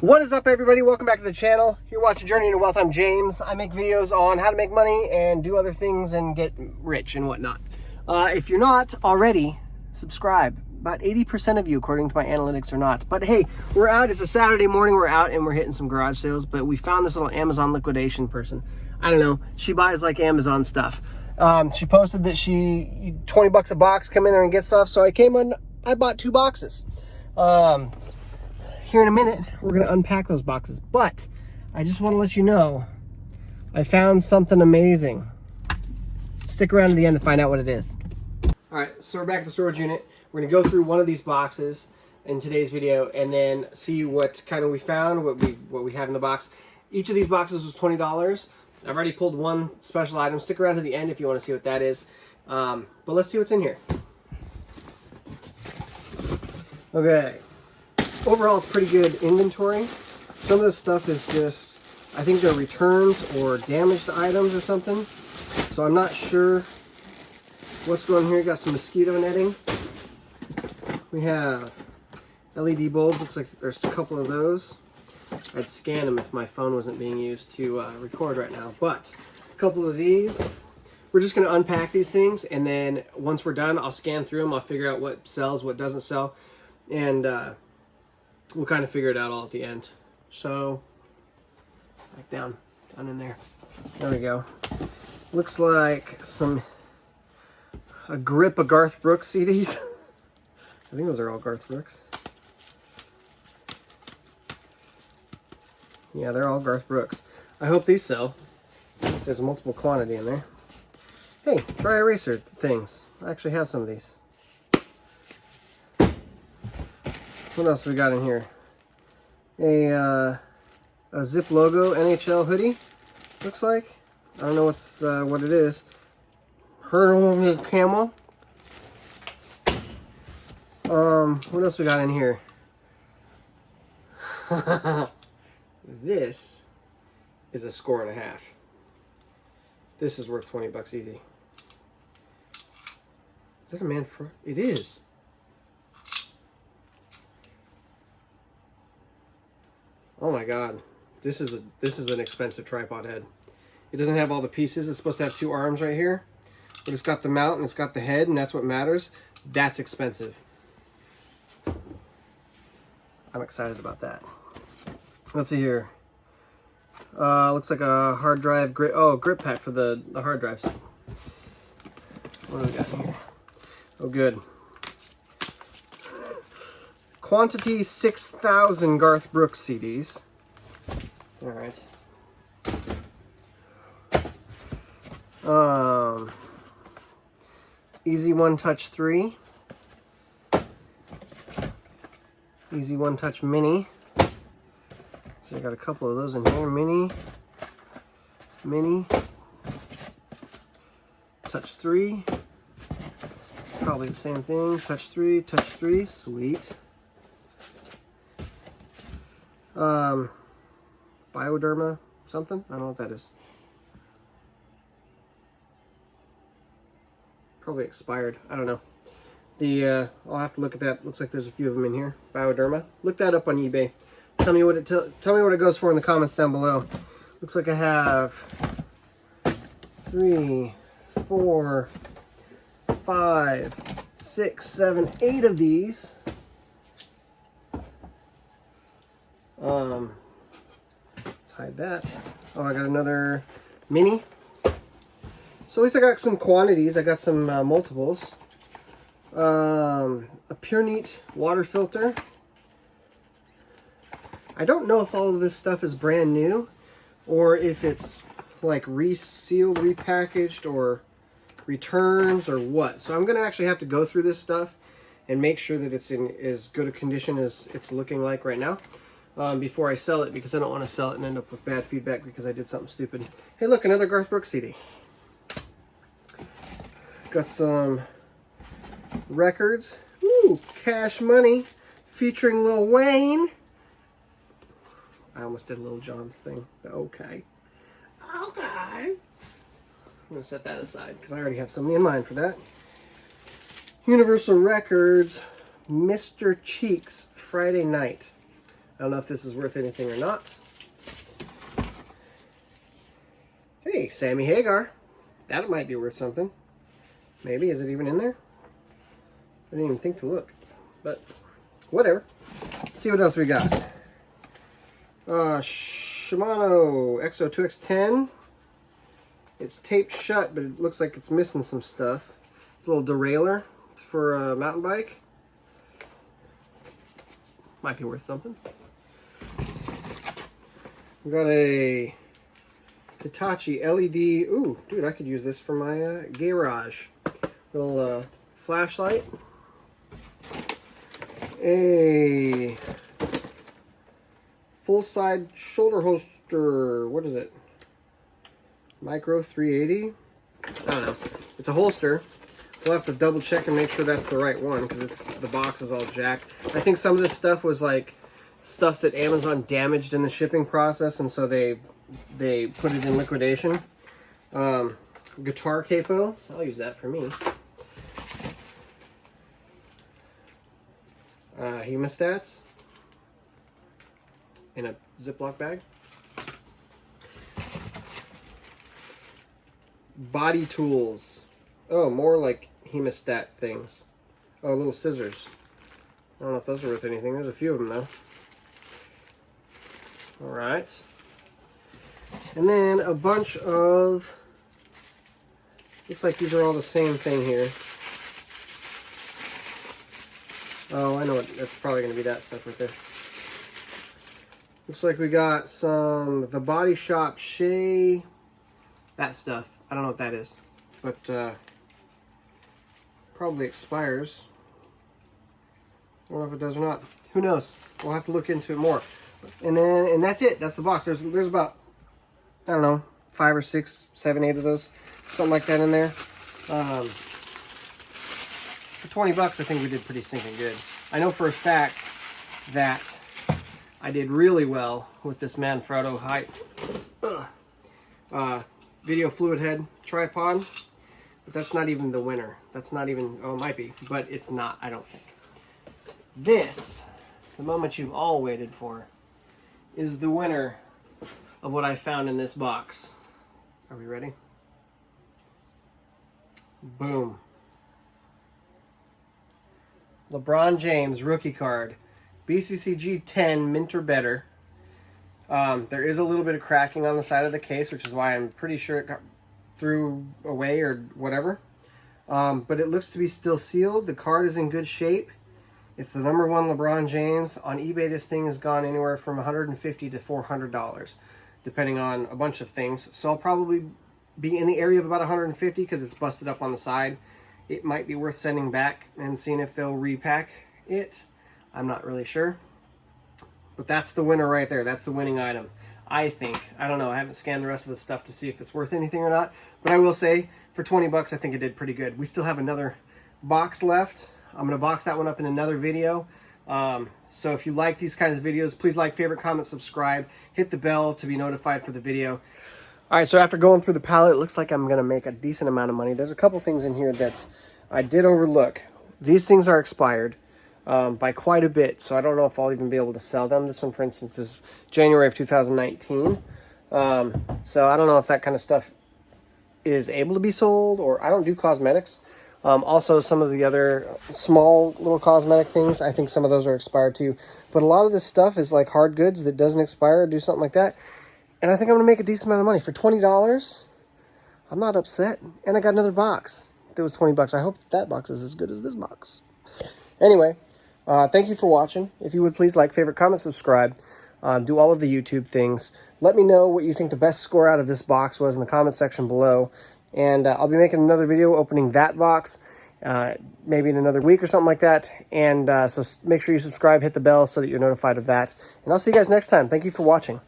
What is up, everybody? Welcome back to the channel. You're watching Journey into Wealth. I'm James. I make videos on how to make money and do other things and get rich and whatnot. If you're not already, subscribe. About 80% of you, according to my analytics, are not. But hey, we're out. It's a Saturday morning. We're out and we're hitting some garage sales. But we found this little Amazon liquidation person. I don't know. She buys like Amazon stuff. She posted that she 20 bucks a box, come in there and get stuff. So I came in. I bought 2 boxes. Here in a minute, we're going to unpack those boxes. But I just want to let you know, I found something amazing. Stick around to the end to find out what it is. All right, so we're back at the storage unit. We're going to go through one of these boxes in today's video and then see what kind of we found, what we have in the box. Each of these boxes was $20. I've already pulled one special item. Stick around to the end if you want to see what that is. But let's see what's in here. Okay. Overall, it's pretty good inventory. Some of this stuff is just, I think they're returns or damaged items or something. So I'm not sure what's going on here. Got some mosquito netting. We have LED bulbs. Looks like there's a couple of those. I'd scan them if my phone wasn't being used to record right now. But a couple of these. We're just going to unpack these things, and then once we're done, I'll scan through them. I'll figure out what sells, what doesn't sell, and we'll kind of figure it out all at the end. So, back down in there. There we go. Looks like a grip of Garth Brooks CDs. I think those are all Garth Brooks. Yeah, they're all Garth Brooks. I hope these sell. There's a multiple quantity in there. Hey, dry eraser things. I actually have some of these. What else we got in here? A Zip logo NHL hoodie. Looks like. I don't know what it is. Hurdle camel. What else we got in here? This is a 1.5. This is worth 20 bucks easy. Is that a man for? It is. Oh my god, this is an expensive tripod head. It doesn't have all the pieces. It's supposed to have 2 arms right here, but it's got the mount and it's got the head, and that's what matters. That's expensive. I'm excited about that. Let's see here. Looks like a hard drive grip. Oh, grip pack for the hard drives. What do we got here? Oh, good. Quantity 6,000 Garth Brooks CDs. All right. Easy One Touch 3. Easy One Touch Mini. So I got a couple of those in here. Mini. Touch 3. Probably the same thing. Touch 3. Sweet. Bioderma something? I don't know what that is. Probably expired. I don't know. I'll have to look at that. Looks like there's a few of them in here. Bioderma. Look that up on eBay. Tell me what it goes for in the comments down below. Looks like I have 3, 4, 5, 6, 7, 8 of these. Let's hide that. Oh, I got another mini. So at least I got some quantities. I got some multiples. A Pure Neat water filter. I don't know if all of this stuff is brand new or if it's like resealed, repackaged, or returns or what. So I'm going to actually have to go through this stuff and make sure that it's in as good a condition as it's looking like right now before I sell it, because I don't want to sell it and end up with bad feedback because I did something stupid. Hey, look, another Garth Brooks CD. Got some records. Ooh, Cash Money featuring Lil Wayne. I almost did Lil Jon's thing. Okay. I'm going to set that aside because I already have something in mind for that. Universal Records, Mr. Cheeks, Friday Night. I don't know if this is worth anything or not. Hey, Sammy Hagar. That might be worth something. Maybe. Is it even in there? I didn't even think to look. But whatever. Let's see what else we got. Shimano XO2X10. It's taped shut, but it looks like it's missing some stuff. It's a little derailleur for a mountain bike. Might be worth something. We got a Hitachi LED. Ooh, dude, I could use this for my garage. Little flashlight. A full side shoulder holster. What is it? Micro 380. I don't know. It's a holster. We'll have to double check and make sure that's the right one because the box is all jacked. I think some of this stuff was like stuff that Amazon damaged in the shipping process, and so they put it in liquidation. Guitar capo. I'll use that for me. Hemostats in a Ziploc bag. Body tools. Oh, more like hemostat things. Oh, little scissors. I don't know if those are worth anything. There's a few of them though. All right. And then a bunch of, looks like these are all the same thing here. Oh, I know what, that's probably going to be that stuff right there. Looks like we got some, the Body Shop Shea, that stuff. I don't know what that is, but probably expires. I don't know if it does or not. Who knows? We'll have to look into it more. And that's it. That's the box. There's about, I don't know, 5 or 6, 7, 8 of those, something like that in there. For 20 bucks, I think we did pretty stinking good. I know for a fact that I did really well with this Manfrotto video fluid head tripod, but that's not even the winner. That's not even, oh, it might be, but it's not, I don't think. This, the moment you've all waited for, is the winner of what I found in this box. Are we ready? Boom. LeBron James rookie card. BCCG 10 mint or better. There is a little bit of cracking on the side of the case, which is why I'm pretty sure it got threw away or whatever. But it looks to be still sealed. The card is in good shape. It's the #1 LeBron James. On eBay, this thing has gone anywhere from $150 to $400, depending on a bunch of things. So I'll probably be in the area of about $150 because it's busted up on the side. It might be worth sending back and seeing if they'll repack it. I'm not really sure. But that's the winner right there. That's the winning item, I think. I don't know. I haven't scanned the rest of the stuff to see if it's worth anything or not. But I will say, for 20 bucks, I think it did pretty good. We still have another box left. I'm going to box that one up in another video. So if you like these kinds of videos, please like, favorite, comment, subscribe. Hit the bell to be notified for the video. All right, so after going through the palette, it looks like I'm going to make a decent amount of money. There's a couple things in here that I did overlook. These things are expired by quite a bit, so I don't know if I'll even be able to sell them. This one, for instance, is January of 2019. So I don't know if that kind of stuff is able to be sold, or I don't do cosmetics. Also, some of the other small little cosmetic things, I think some of those are expired too. But a lot of this stuff is like hard goods that doesn't expire, or do something like that. And I think I'm going to make a decent amount of money. For $20, I'm not upset. And I got another box that was 20 bucks. I hope that box is as good as this box. Anyway, thank you for watching. If you would please like, favorite, comment, subscribe. Do all of the YouTube things. Let me know what you think the best score out of this box was in the comment section below. And I'll be making another video opening that box, maybe in another week or something like that. And so make sure you subscribe, hit the bell so that you're notified of that. And I'll see you guys next time. Thank you for watching.